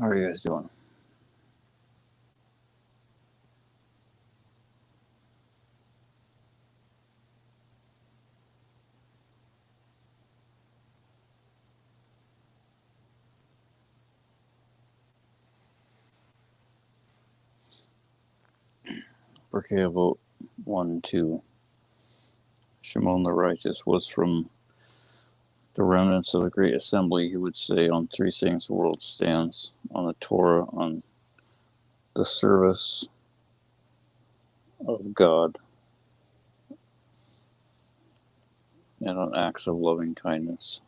How are you guys doing? Okay, vote 1, 2. Shimon the righteous was from the remnants of the great assembly. He would say, on three things the world stands: on the Torah, on the service of God, and on acts of loving kindness.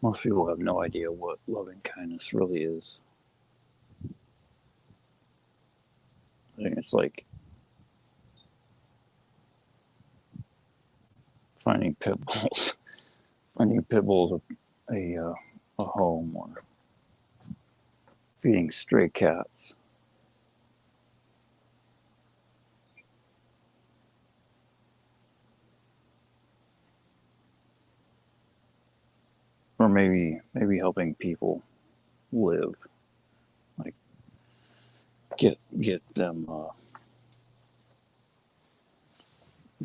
Most people have no idea what loving kindness really is. I think it's like finding pit bulls, finding pit bulls a home, or feeding stray cats. Or maybe helping people live, like get them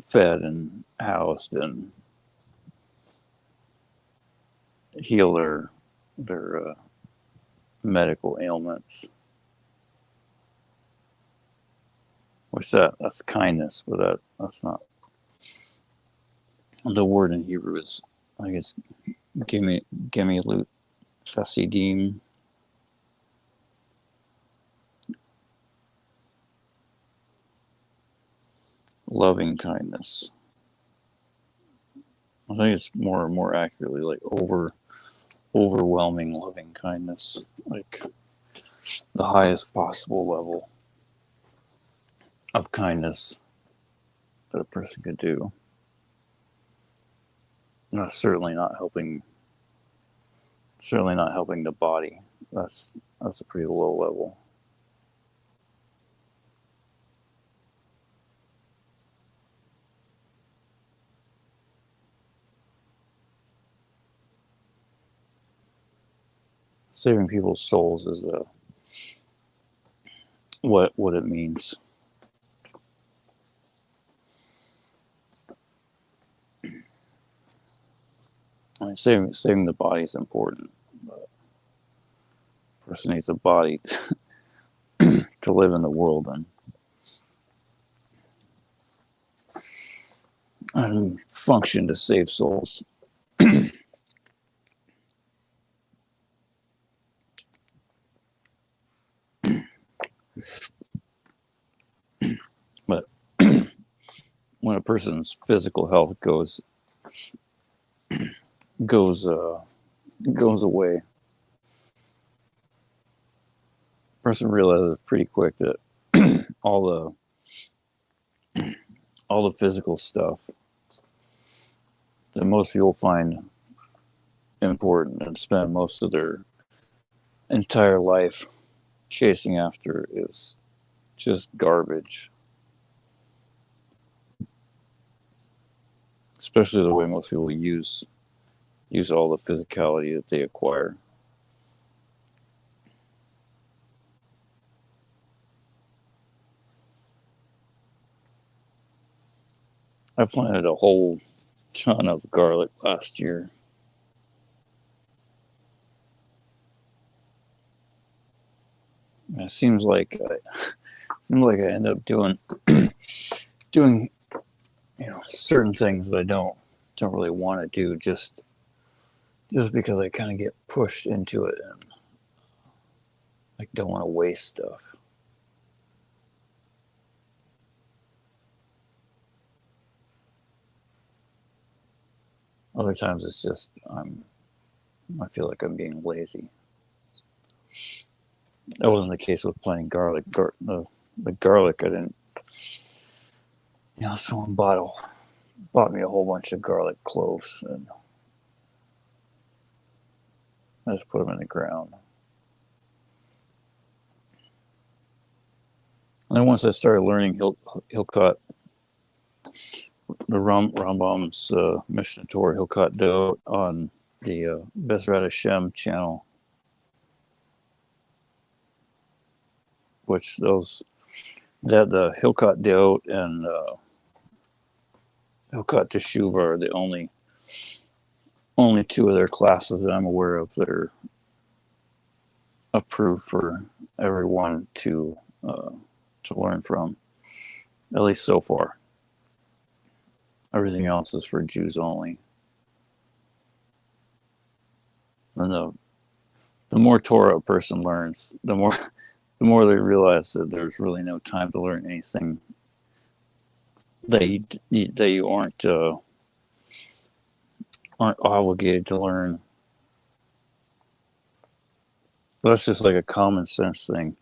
fed and housed and heal their medical ailments. Which that's kindness, but that's not the word in Hebrew is, I guess, gemilut chasidim. Loving kindness. I think it's more accurately like overwhelming loving kindness, like the highest possible level of kindness that a person could do. And that's certainly not helping the body. That's a pretty low level. Saving people's souls is what it means. I mean, saving the body is important, but a person needs a body to live in the world and function to save souls. But when a person's physical health goes away, a person realizes pretty quick that all the physical stuff that most people find important and spend most of their entire life chasing after is just garbage. Especially the way most people use all the physicality that they acquire. I planted a whole ton of garlic last year. And it seems like I end up doing certain things that I don't really want to do just because I kind of get pushed into it and like don't want to waste stuff. Other times it's just I feel like I'm being lazy. That wasn't the case with planting garlic. The garlic I didn't. Someone bought me a whole bunch of garlic cloves, and I just put them in the ground. And then once I started learning Hilkot, the Rambam's Mishnah Torah Hilkot Deot on the Bezrat Hashem channel, which the Hilkot Deot and Hilkot Teshuvah are the only two of their classes that I'm aware of that are approved for everyone to learn from, at least so far. Everything else is for Jews only. And the more Torah a person learns, the more they realize that there's really no time to learn anything that you aren't obligated to learn. But that's just like a common sense thing.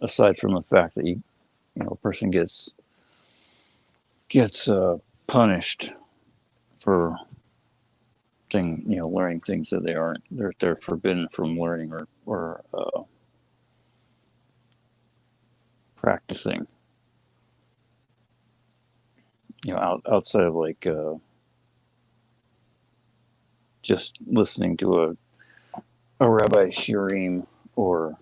Aside from the fact that a person gets punished for learning things that they're forbidden from learning or practicing. Outside of like just listening to a Rabbi Shirim or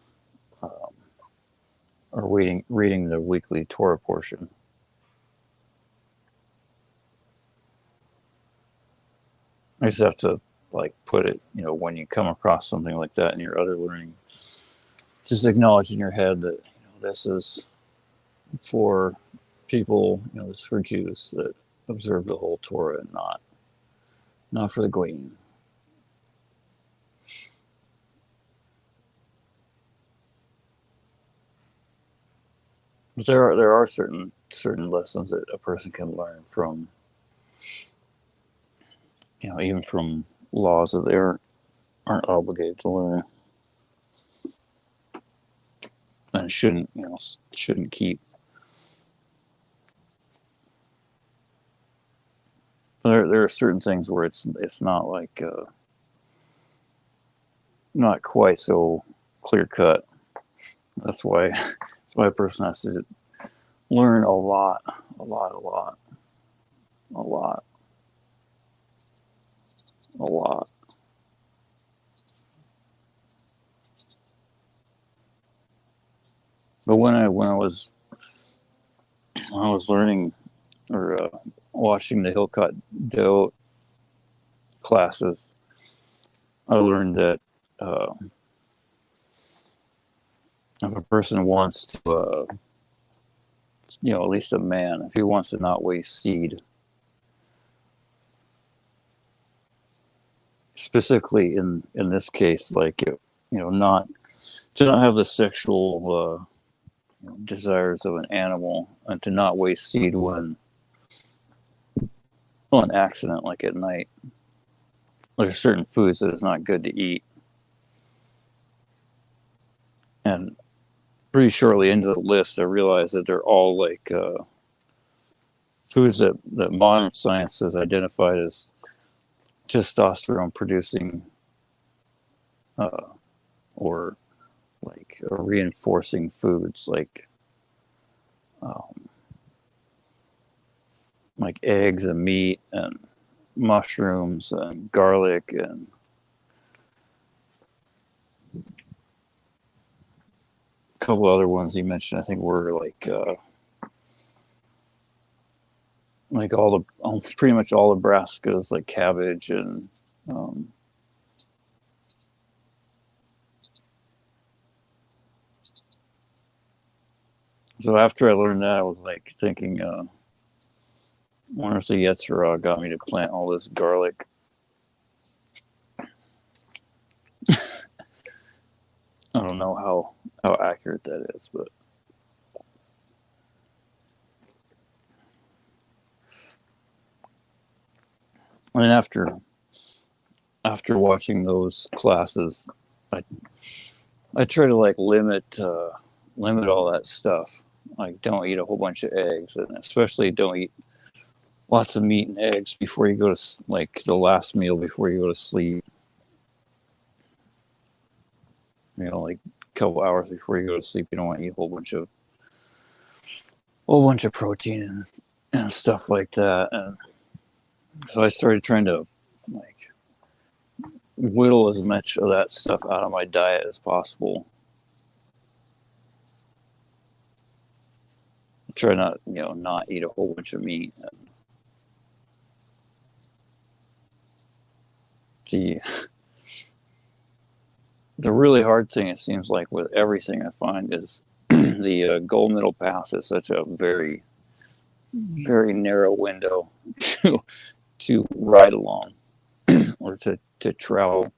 reading the weekly Torah portion. I just have to put it, when you come across something like that in your other learning, just acknowledge in your head that this is for people, this is for Jews that observe the whole Torah and not for the Goyim. But there are certain lessons that a person can learn from, even from laws that they aren't obligated to learn, and shouldn't keep. There are certain things where it's not not quite so clear cut. That's why a person has to learn a lot. But when I was learning or watching the Hilkot Deot classes, I learned that if a person wants to, at least a man, if he wants to not waste seed, specifically in this case, not have the sexual desires of an animal, and to not waste seed when on accident, like at night. There's certain foods that is not good to eat, and pretty shortly into the list, I realized that they're all foods that modern science has identified as testosterone producing or reinforcing foods, like eggs and meat and mushrooms and garlic and a couple other ones he mentioned. I think were pretty much all the brassicas, like cabbage and so after I learned that, I was thinking, I wonder if the Yetzirah got me to plant all this garlic. I don't know how accurate that is, but I mean, after watching those classes, I try to limit all that stuff. Don't eat a whole bunch of eggs, and especially don't eat lots of meat and eggs before you go to the last meal before you go to sleep. A couple hours before you go to sleep, you don't want to eat a whole bunch of whole bunch of protein and stuff like that. And so I started trying to like whittle as much of that stuff out of my diet as possible. Try not, not eat a whole bunch of meat. And the the really hard thing, it seems like, with everything I find is the gold middle path is such a very, very narrow window to ride along or to travel.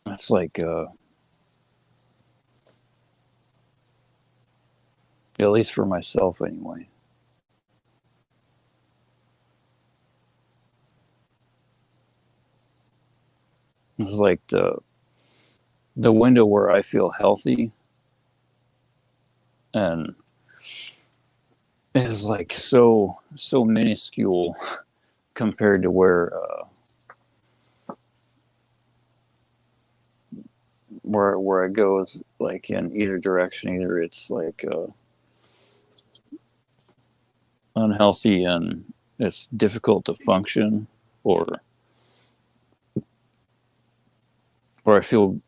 It's like, at least for myself anyway. It's like the window where I feel healthy and is like so minuscule compared to where it goes, like in either direction. Either it's like unhealthy and it's difficult to function, or I feel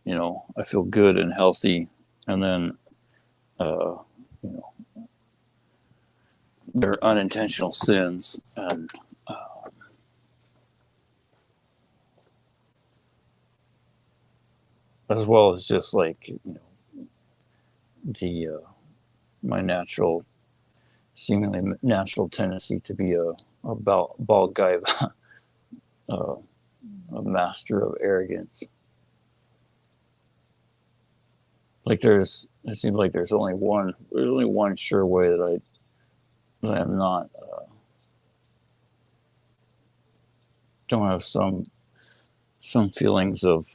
good and healthy, and then they're unintentional sins, and as well as just like the my seemingly natural tendency to be a bald guy, a master of arrogance. Like it seems like there's only one sure way that I'm not don't have some feelings of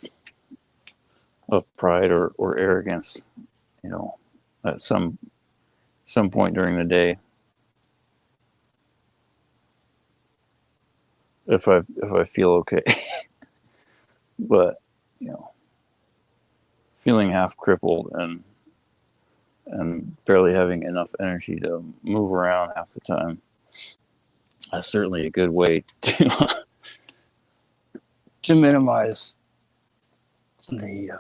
pride or arrogance, at some point during the day. If I feel okay, but feeling half crippled and barely having enough energy to move around half the time, that's certainly a good way to to minimize the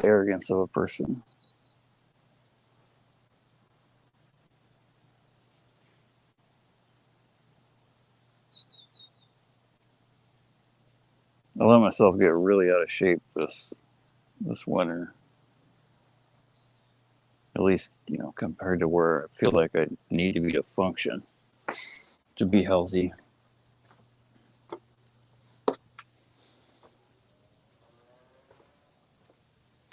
arrogance of a person. I let myself get really out of shape this winter. At least, compared to where I feel like I need to be to function, to be healthy.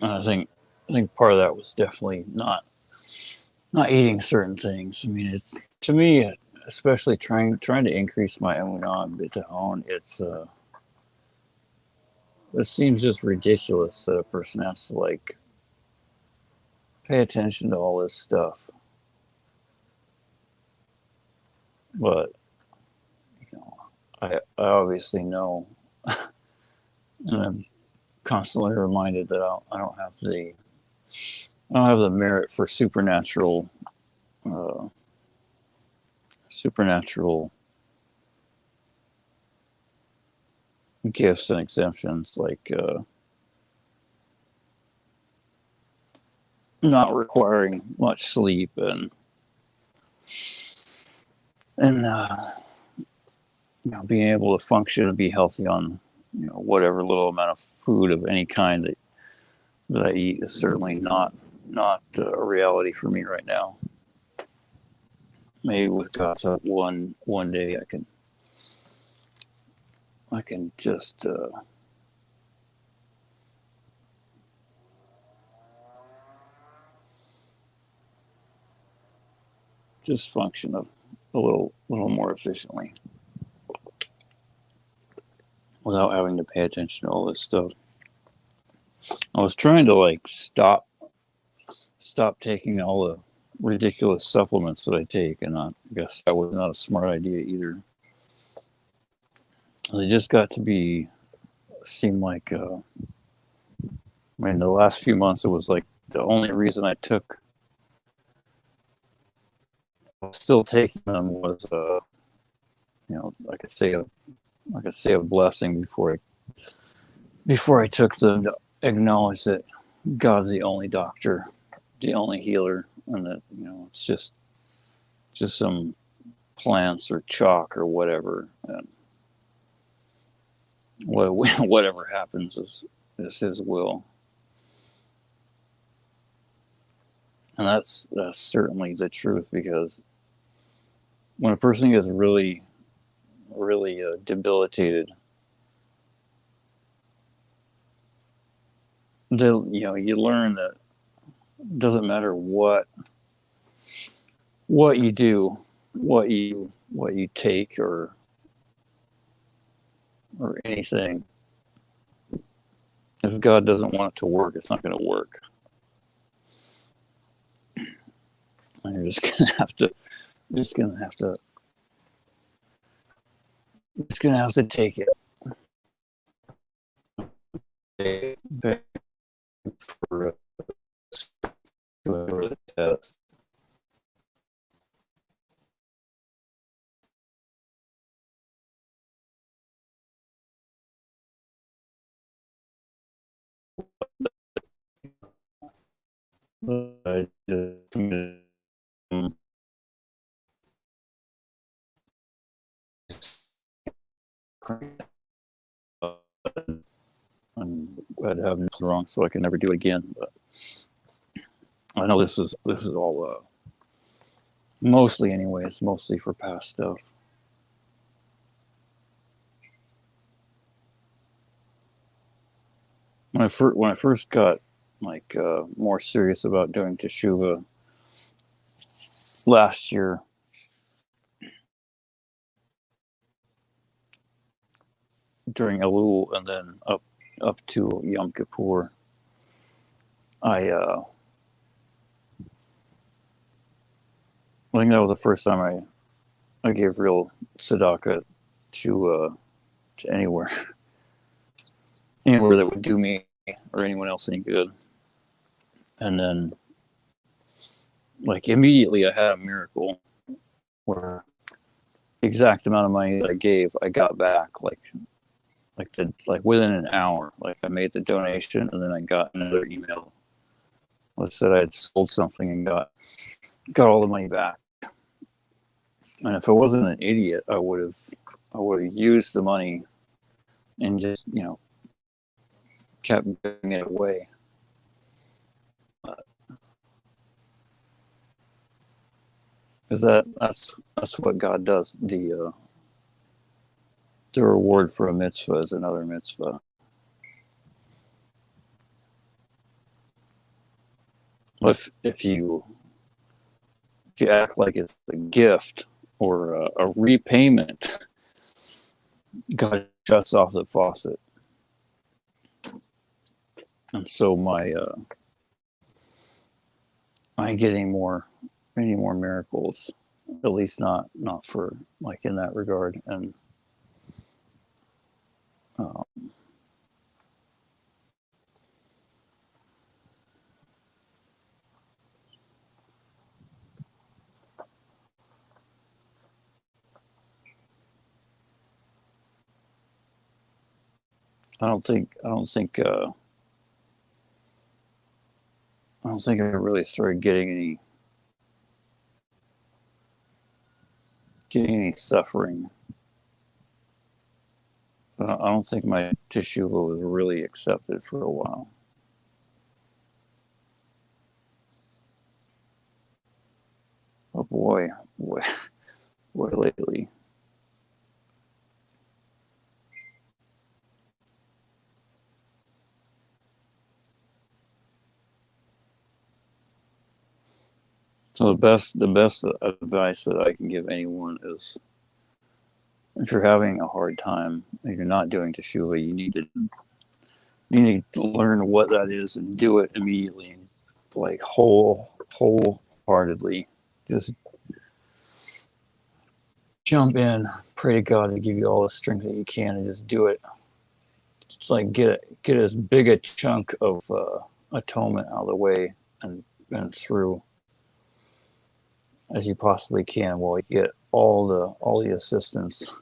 And I think part of that was definitely not eating certain things. I mean, it's, to me, especially trying to increase my emunah and bitachon, it seems just ridiculous that a person has to like pay attention to all this stuff. But I obviously know, and I'm constantly reminded that I don't have the merit for supernatural gifts and exemptions, like not requiring much sleep and being able to function and be healthy on whatever little amount of food of any kind that I eat is certainly not a reality for me right now. Maybe with God's help, one day I can just function a little more efficiently without having to pay attention to all this stuff. I was trying to like stop taking all the ridiculous supplements that I take, and I guess that was not a smart idea either. They just got to seem like I mean, the last few months it was like the only reason I took still taking them was I could say a blessing before I took them, to acknowledge that God's the only doctor, the only healer, and that it's just some plants or chalk or whatever, and whatever happens is His will, and that's certainly the truth. Because when a person gets really debilitated, you learn that it doesn't matter what you do, what you take, or anything. If God doesn't want it to work, it's not going to work. And you're just gonna have to take it. For the test. I just I'd have nothing wrong, so I can never do it again. But I know this is all mostly, anyways, mostly for past stuff. When I first got more serious about doing teshuva last year, during Elul and then up to Yom Kippur, I think that was the first time I gave real tzedakah to anywhere that would do me or anyone else any good. And then, immediately, I had a miracle where the exact amount of money that I gave, I got back within an hour. I made the donation, and then I got another email that said I had sold something and got all the money back. And if I wasn't an idiot, I would have used the money and just kept giving it away. Because that's what God does. The reward for a mitzvah is another mitzvah. If you act like it's a gift or a repayment, God shuts off the faucet. And so I ain't getting any more miracles, at least not for in that regard. And I don't think I really started getting any suffering. I don't think my teshuva was really accepted for a while. Oh boy, lately. So the best advice that I can give anyone is, if you're having a hard time and you're not doing teshuva, you need to learn what that is and do it immediately, wholeheartedly. Just jump in, pray to God to give you all the strength that you can, and just do it. It's get as big a chunk of atonement out of the way and through. as you possibly can while you get all the assistance.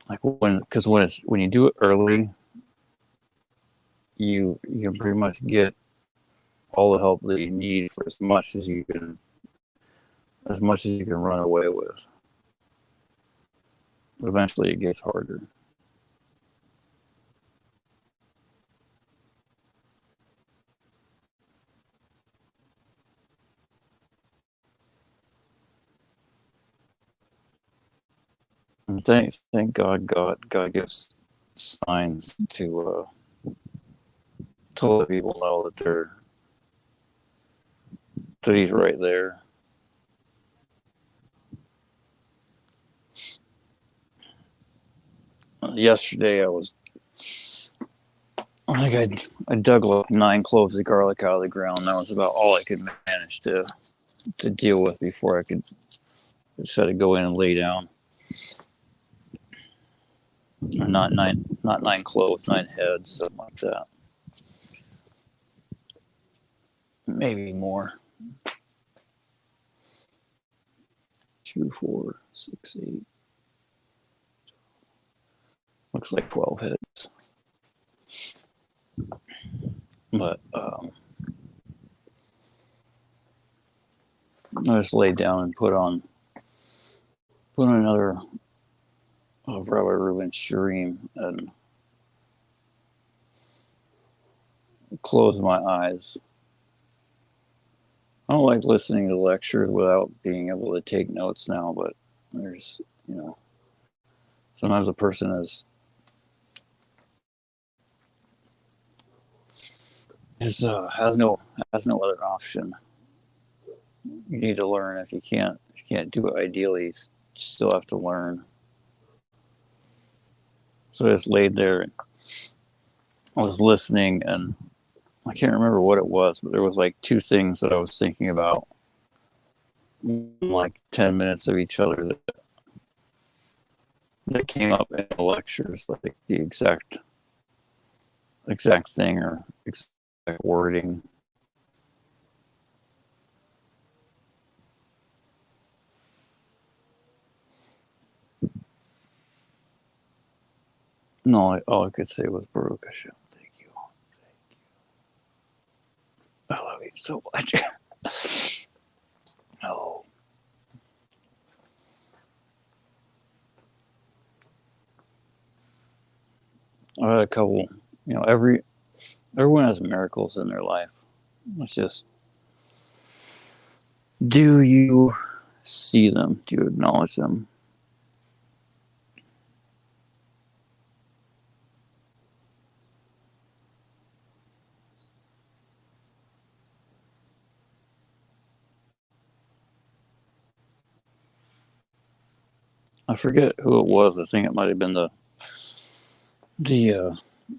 Like when you do it early, you can pretty much get all the help that you need for as much as you can run away with. But eventually it gets harder. And thank God gives signs to let people know that he's right there. Yesterday I dug like 9 cloves of garlic out of the ground. That was about all I could manage to deal with before I could decide to go in and lay down. Or not 9 cloves, 9 heads, something like that. Maybe more. 2, 4, 6, 8. Looks like 12 heads. But I just laid down and put on another of Rabbi Reuben Shurim and closed my eyes. I don't like listening to lectures without being able to take notes now, but there's, sometimes a person has no other option. You need to learn. If you can't do it ideally, you still have to learn. So I just laid there and I was listening, and I can't remember what it was, but there was like 2 things that I was thinking about, like 10 minutes of each other that came up in the lectures, like the exact thing or exact wording. No, all I could say was Baruch Hashem. Thank you. I love you so much. Oh. I had a couple, everyone has miracles in their life. It's just, do you see them? Do you acknowledge them? I forget who it was. I think it might have been the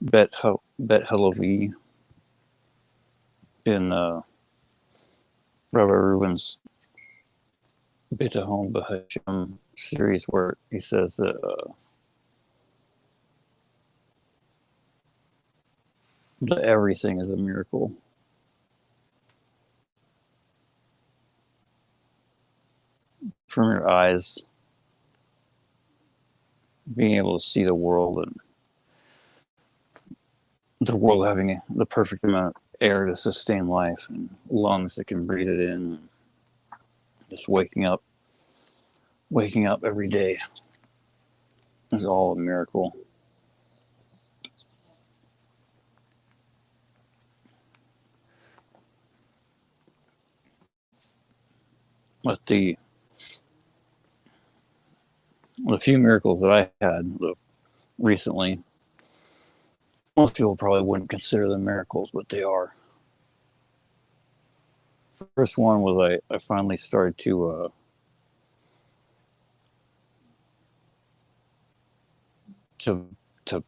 Bet Halevi in Rabbi Reuben's Bitahon B'Hashem series, where he says that everything is a miracle. From your eyes, being able to see the world, and the world having the perfect amount of air to sustain life, and lungs that can breathe it in, just waking up every day is all a miracle. But the few miracles that I had recently, most people probably wouldn't consider them miracles, but they are. The first one was I finally started to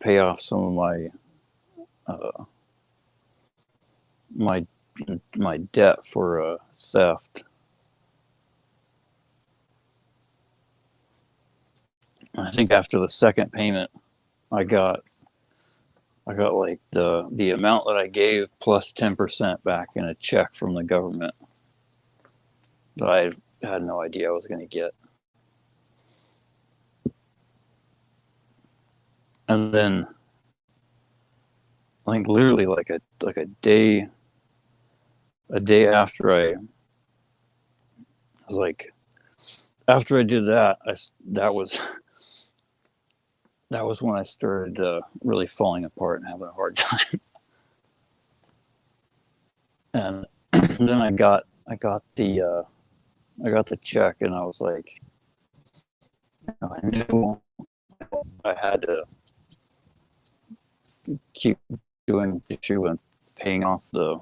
pay off some of my debt for theft. I think after the second payment, I got like the amount that I gave plus 10% back in a check from the government. that I had no idea I was going to get. And then, like literally, like a day after I was like, after I did that, that was when I started really falling apart and having a hard time. And then I got the check, and I was like, I knew I had to keep doing the issue and paying off the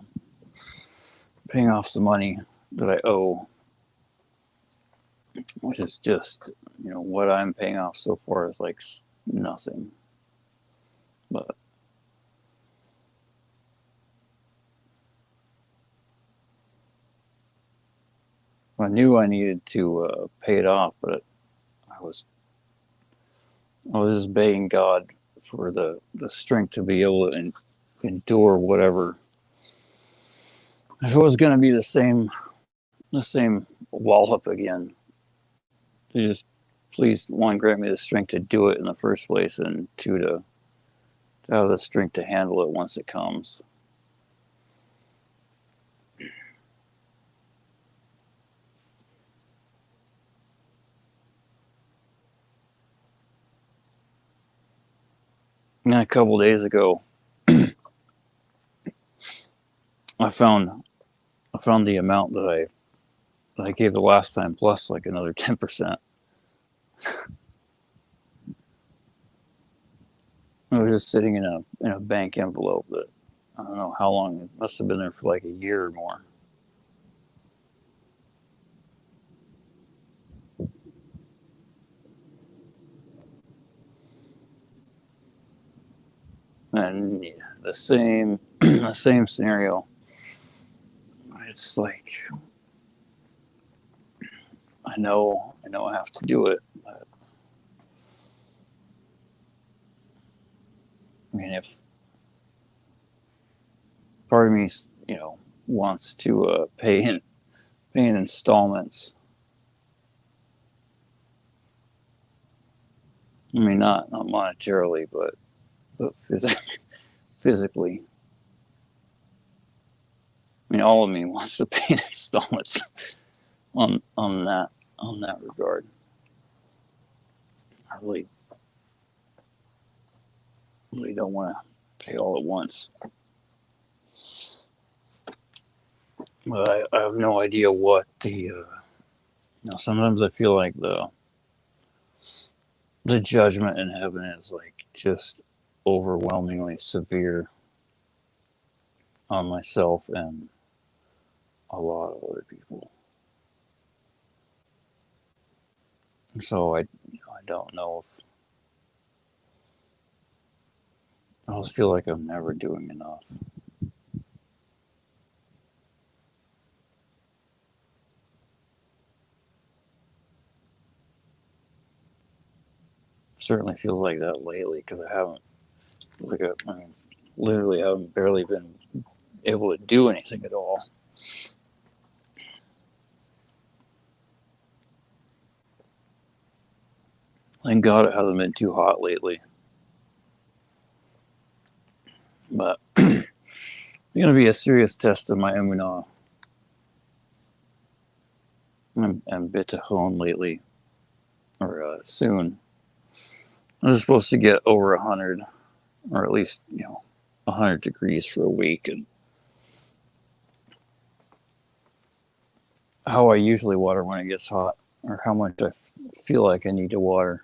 money that I owe, which is just, what I'm paying off so far is like nothing. But I knew I needed to pay it off, but I was just begging God for the strength to be able to endure whatever. If it was going to be the same wallop again, to just please, one, grant me the strength to do it in the first place, and two, to have the strength to handle it once it comes. And a couple days ago, I found the amount that I gave the last time, plus like another 10%. It was just sitting in a bank envelope that I don't know how long. It must have been there for like a year or more. And the same the same scenario. It's like I know I have to do it. But, I mean, if part of me, wants to pay in installments. I mean, not monetarily, but physically. I mean, all of me wants to pay in installments on that regard. I really don't want to pay all at once. But I have no idea what the. Sometimes I feel like the judgment in heaven is like just overwhelmingly severe on myself and a lot of other people. So I don't know if I always feel like I'm never doing enough. Certainly feels like that lately because I haven't, literally haven't barely been able to do anything at all. Thank God it hasn't been too hot lately. But it's going to be a serious test of my emunah and bitachon lately, or soon. I was supposed to get over 100, or at least 100 degrees for a week, and how I usually water when it gets hot, or how much I feel like I need to water.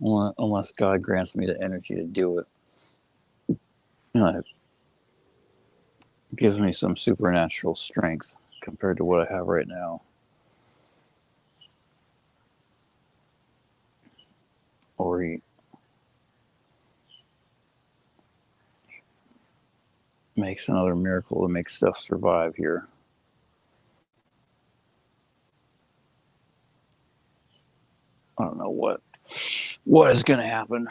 Unless God grants me the energy to do it, it gives me some supernatural strength compared to what I have right now. Or he makes another miracle to make stuff survive here. I don't know what is going to happen.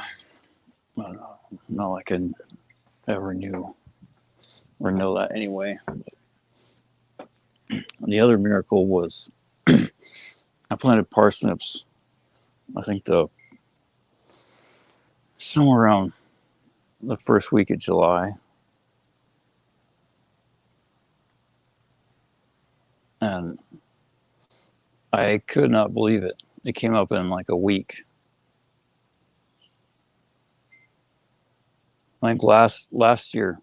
I don't know. Not like I ever knew or know that anyway. The other miracle was I planted parsnips. I think somewhere around the first week of July, and I could not believe it. It came up in like a week. I think last year,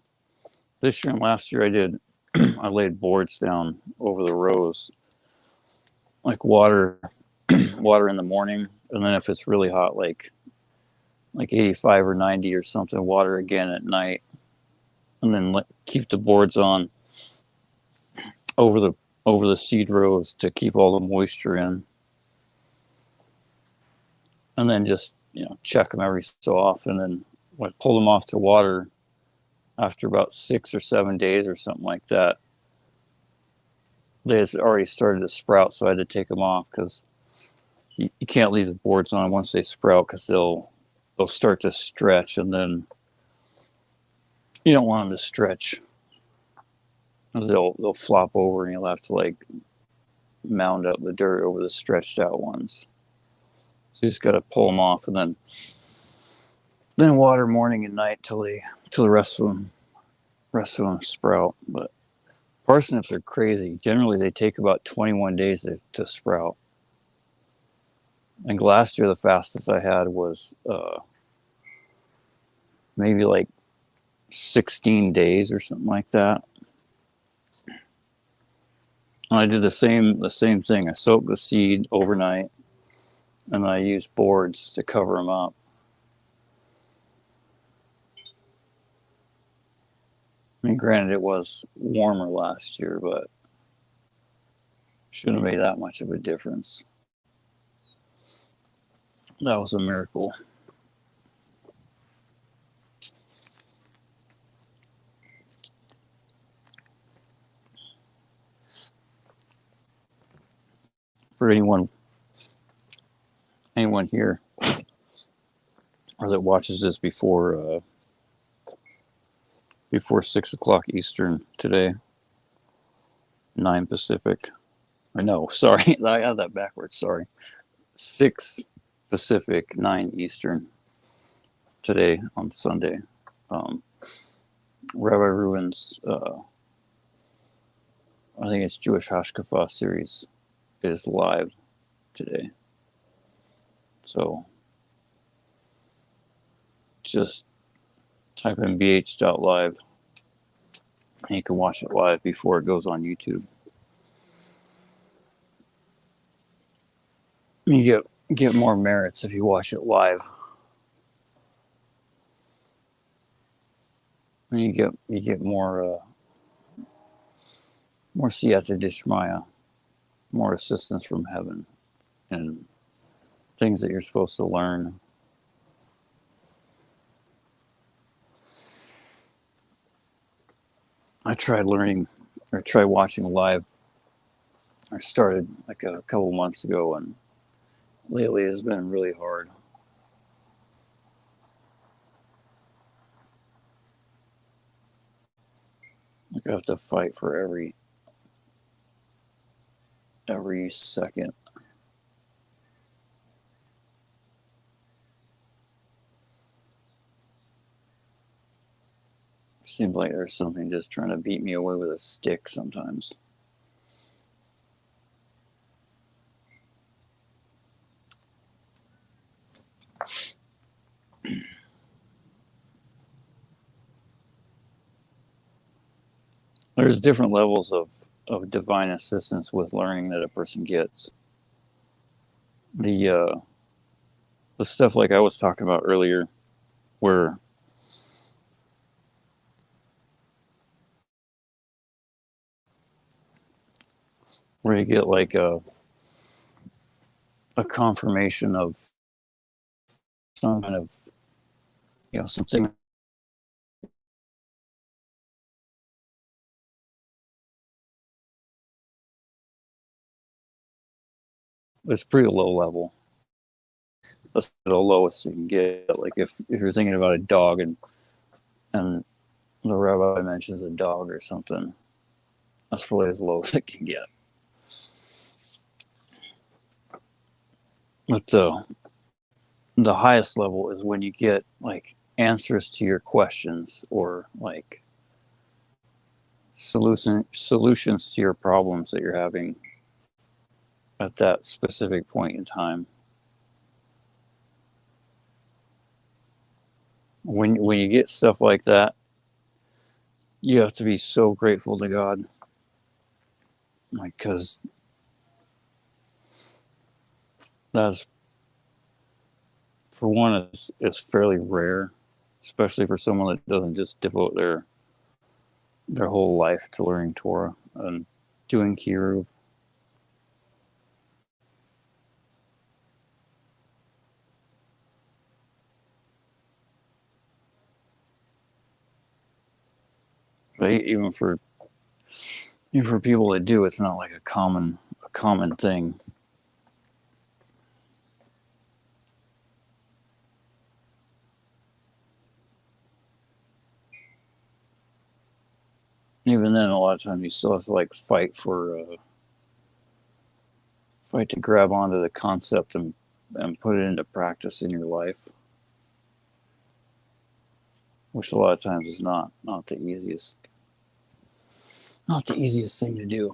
this year and last year, I laid boards down over the rows, like water in the morning, and then if it's really hot, like 85 or 90 or something, water again at night, and then keep the boards on over the seed rows to keep all the moisture in, and then just check them every so often, and pull them off to water after about 6 or 7 days or something like that. They had already started to sprout, so I had to take them off because you can't leave the boards on once they sprout because they'll start to stretch, and then you don't want them to stretch. They'll flop over, and you'll have to like mound up the dirt over the stretched out ones. So you just got to pull them off, and then water morning and night till the rest of them sprout. But parsnips are crazy. Generally, they take about 21 days to sprout. And last year, the fastest I had was maybe like 16 days or something like that. And I did the same thing. I soaked the seed overnight, and I used boards to cover them up. I mean, granted, it was warmer last year, but shouldn't have made that much of a difference. That was a miracle. For anyone here or that watches this before 6 o'clock Eastern today, 9 Pacific. Or no, sorry, I had that backwards. Sorry, 6 Pacific, 9 Eastern today on Sunday. Rabbi Ruin's, I think it's Jewish Hashkafa series, is live today. So just type in bh.live and you can watch it live before it goes on YouTube. You get more merits if you watch it live. And you get more siyata dishmaya, more assistance from heaven, and things that you're supposed to learn. I tried watching live. I started like a couple months ago, and lately it's been really hard. Like I have to fight for every second. Seems like there's something just trying to beat me away with a stick sometimes. There's different levels of divine assistance with learning that a person gets. The stuff like I was talking about earlier, where you get like a confirmation of some kind of something that's pretty low level. That's the lowest you can get. Like if you're thinking about a dog and the rabbi mentions a dog or something, That's probably as low as it can get. But the highest level is when you get like answers to your questions, or like solutions to your problems that you're having at that specific point in time. When you get stuff like that, you have to be so grateful to God, like, because that's, for one, it's fairly rare, especially for someone that doesn't just devote their whole life to learning Torah and doing kiruv. But even for people that do, it's not like a common thing. Even then, a lot of times you still have to like fight to grab onto the concept and put it into practice in your life, which a lot of times is not the easiest thing to do.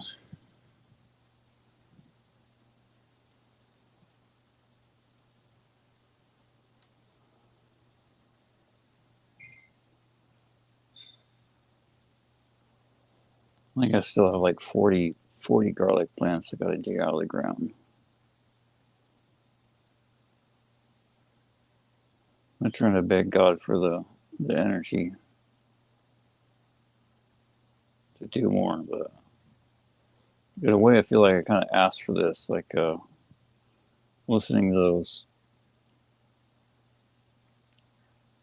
I think I still have like 40 garlic plants I got to dig out of the ground. I'm trying to beg God for the energy to do more, but in a way, I feel like I kind of asked for this, like listening to those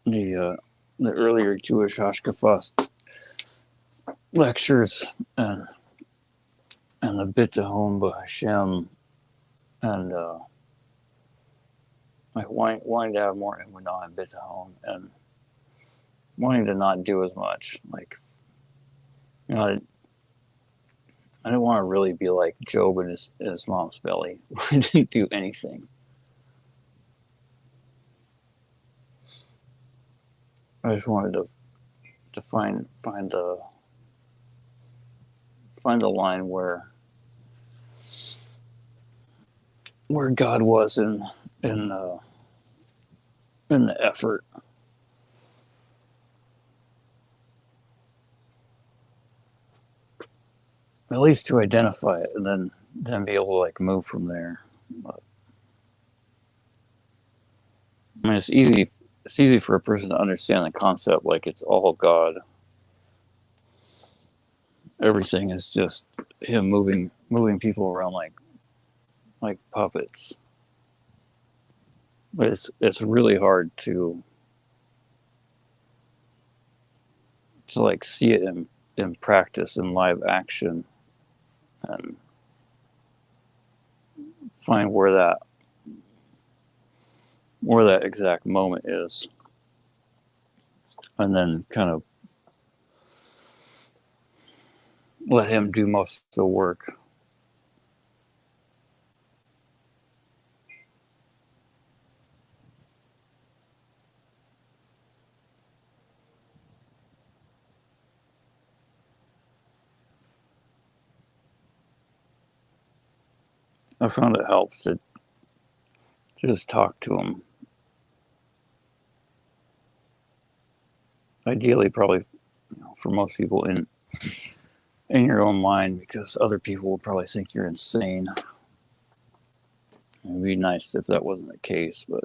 the earlier Jewish Hashkafast lectures, and the Bitahon B'Hashem, and like wanting to have more emunah and Bitahon, and wanting to not do as much. Like, you know, I didn't want to really be like Job in his mom's belly. I didn't do anything. I just wanted to find the line where God was in the effort. At least to identify it, and then be able to like move from there. But, I mean, it's easy for a person to understand the concept, like it's all God. Everything is just him moving people around like puppets. But it's really hard to like see it in practice, in live action, and find where that exact moment is, and then kind of let him do most of the work. I found it helps to just talk to him. Ideally, probably, for most people, in your own mind, because other people will probably think you're insane. It'd be nice if that wasn't the case, but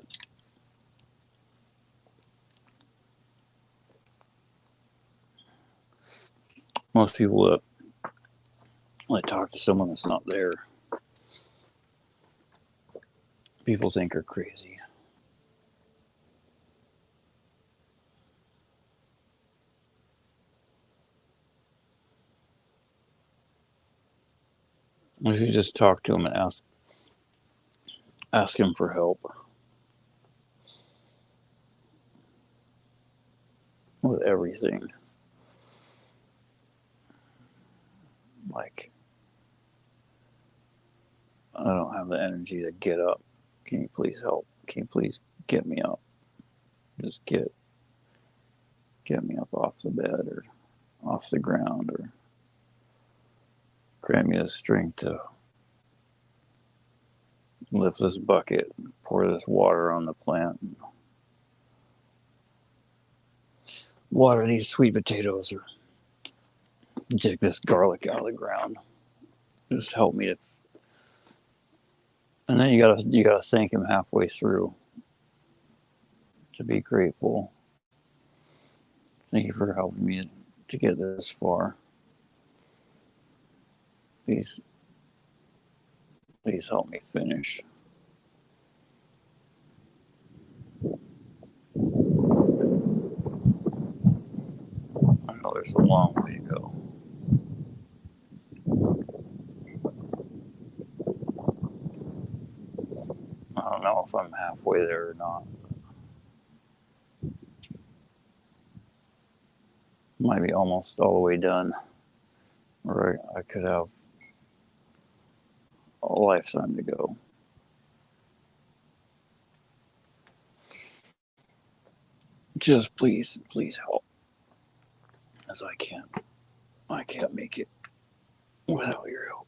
most people that like talk to someone that's not there, people think are crazy. If you just talk to him and ask him for help with everything, like, I don't have the energy to get up. Can you please help? Can you please get me up? Just get me up off the bed or off the ground, or grant me the strength to lift this bucket and pour this water on the plant and water these sweet potatoes, or dig this garlic out of the ground. Just help me to. And then you gotta thank him halfway through to be grateful. Thank you for helping me to get this far. Please help me finish. I know there's a long way to go. I don't know if I'm halfway there or not. Might be almost all the way done, or I could have a lifetime to go. Just please help, as I can't make it without your help.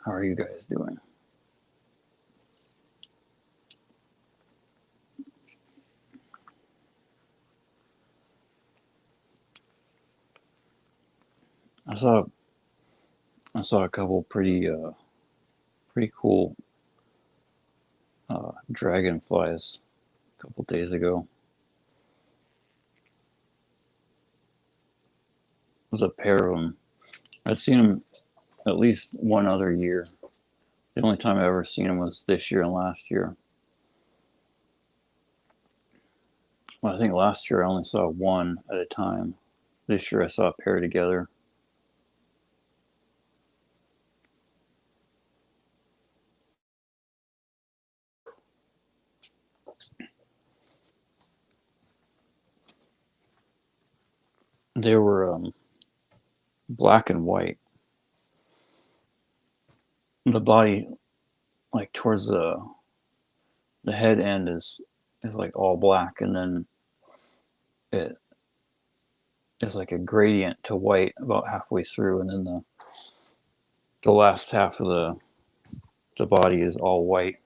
How are you guys doing? I saw a couple pretty cool dragonflies a couple days ago. It was a pair of them. I'd seen them at least one other year. The only time I ever seen them was this year and last year. Well, I think last year I only saw one at a time. This year I saw a pair together. They were black and white. The body, like towards the head end, is like all black, and then it is like a gradient to white about halfway through, and then the last half of the body is all white,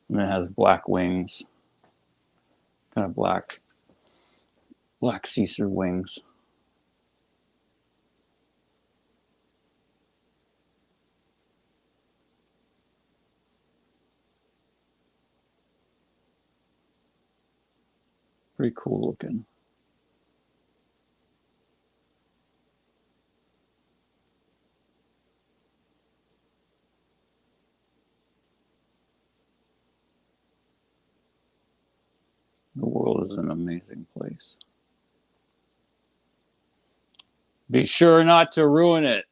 and it has black wings, kind of black see-through wings. Pretty cool looking. The world is an amazing place. Be sure not to ruin it.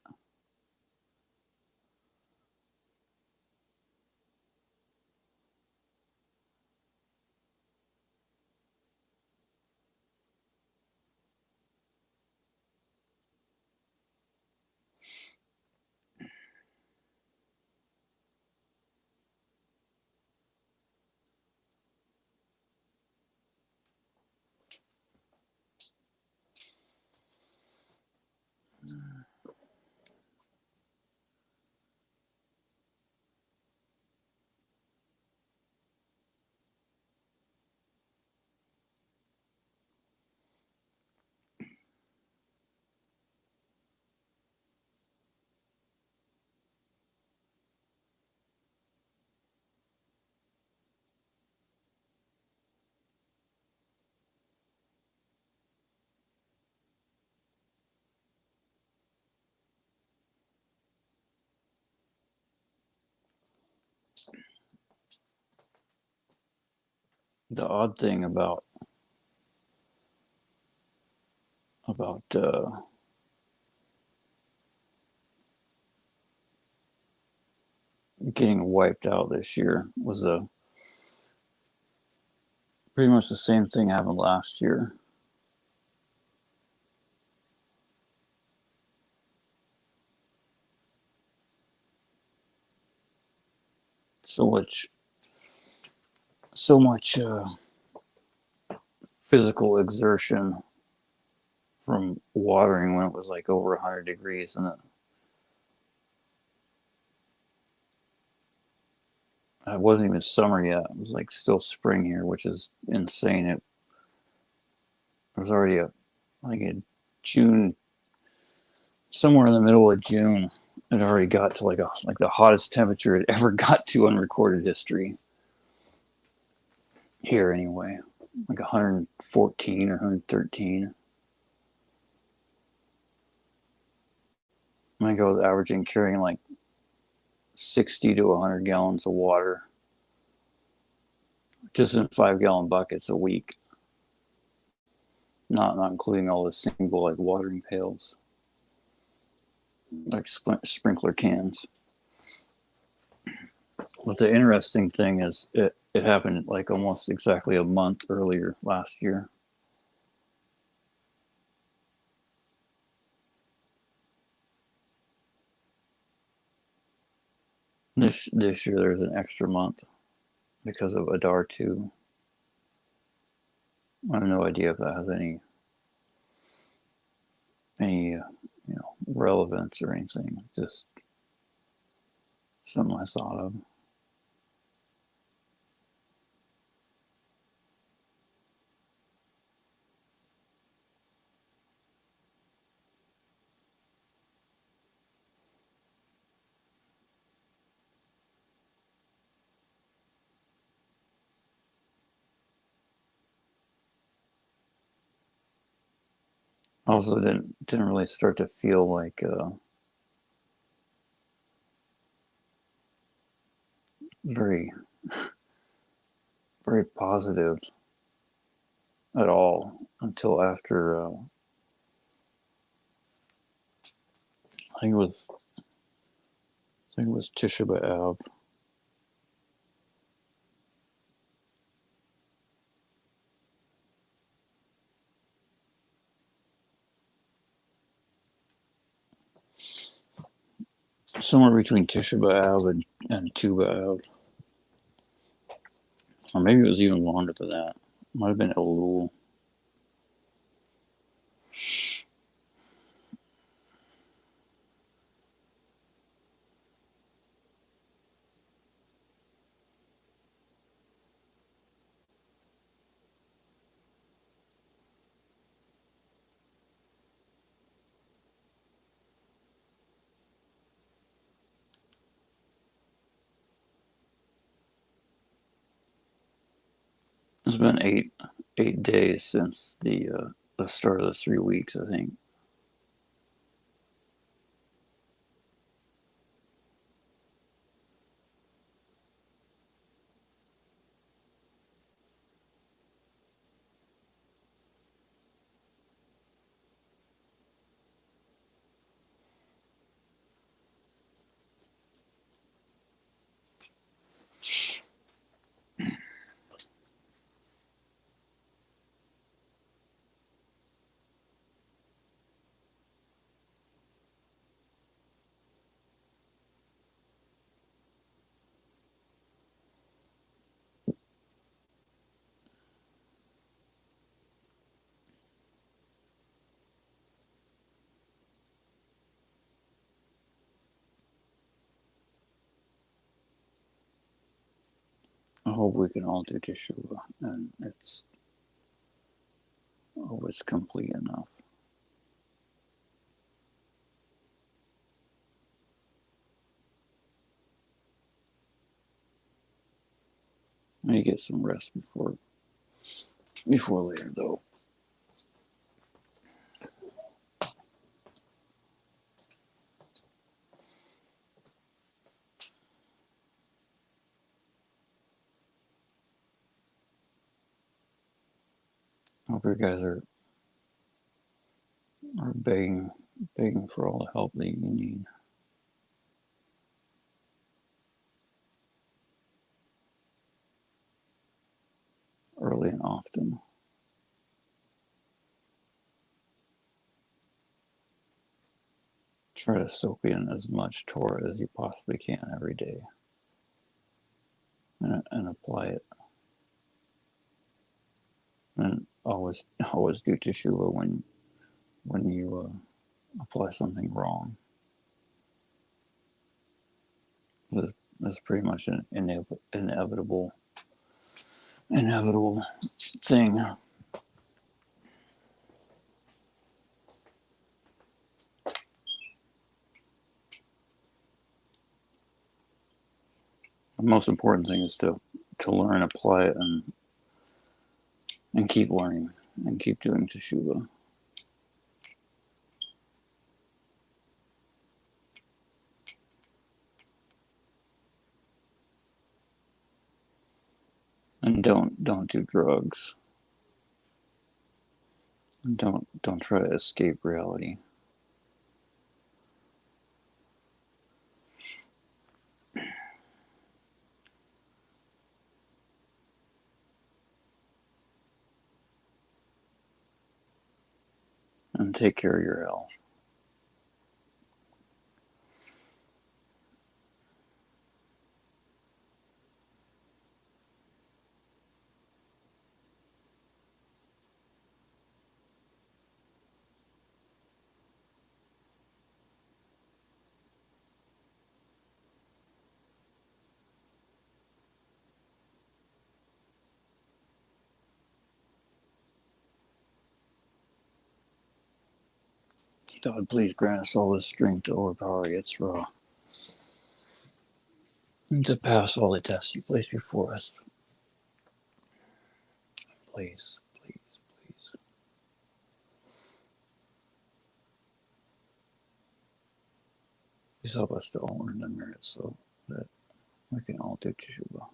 the odd thing about getting wiped out this year was pretty much the same thing happened last year. So much physical exertion from watering when it was like over 100 degrees, and it wasn't even summer yet. It was like still spring here, which is insane. It was already like in June, somewhere in the middle of June. It already got to like the hottest temperature it ever got to in recorded history here, anyway, like 114 or 113. I think I was averaging carrying like 60 to 100 gallons of water just in 5-gallon buckets a week, not including all the single like watering pails, like sprinkler cans. But the interesting thing is it happened like almost exactly a month earlier last year. This year there's an extra month because of Adar 2. I have no idea if that has any relevance or anything. Just something I thought of. Also, didn't really start to feel like very very positive at all until after I think it was Tisha B'Av. Somewhere between Tisha B'Av and Tu B'Av. Or maybe it was even longer than that. Might have been Elul. It's been eight days since the start of the 3 weeks, I think. I hope we can all do Teshuvah, and it's complete enough. I need to get some rest before later, though. hope you guys are begging for all the help that you need. Early and often. Try to soak in as much Torah as you possibly can every day, and apply it. And always do teshuva when you apply something wrong. That's pretty much an inevitable thing. The most important thing is to learn, apply it, and keep learning and keep doing teshuva. And don't do drugs. And don't try to escape reality. And take care of your health. God, please grant us all the strength to overpower Yitzhak and to pass all the tests you place before us. Please, please, please. Please help us to all earn the merit so that we can all do teshuva.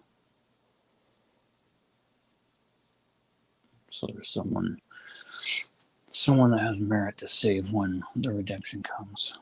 So there's someone that has merit to save when the redemption comes.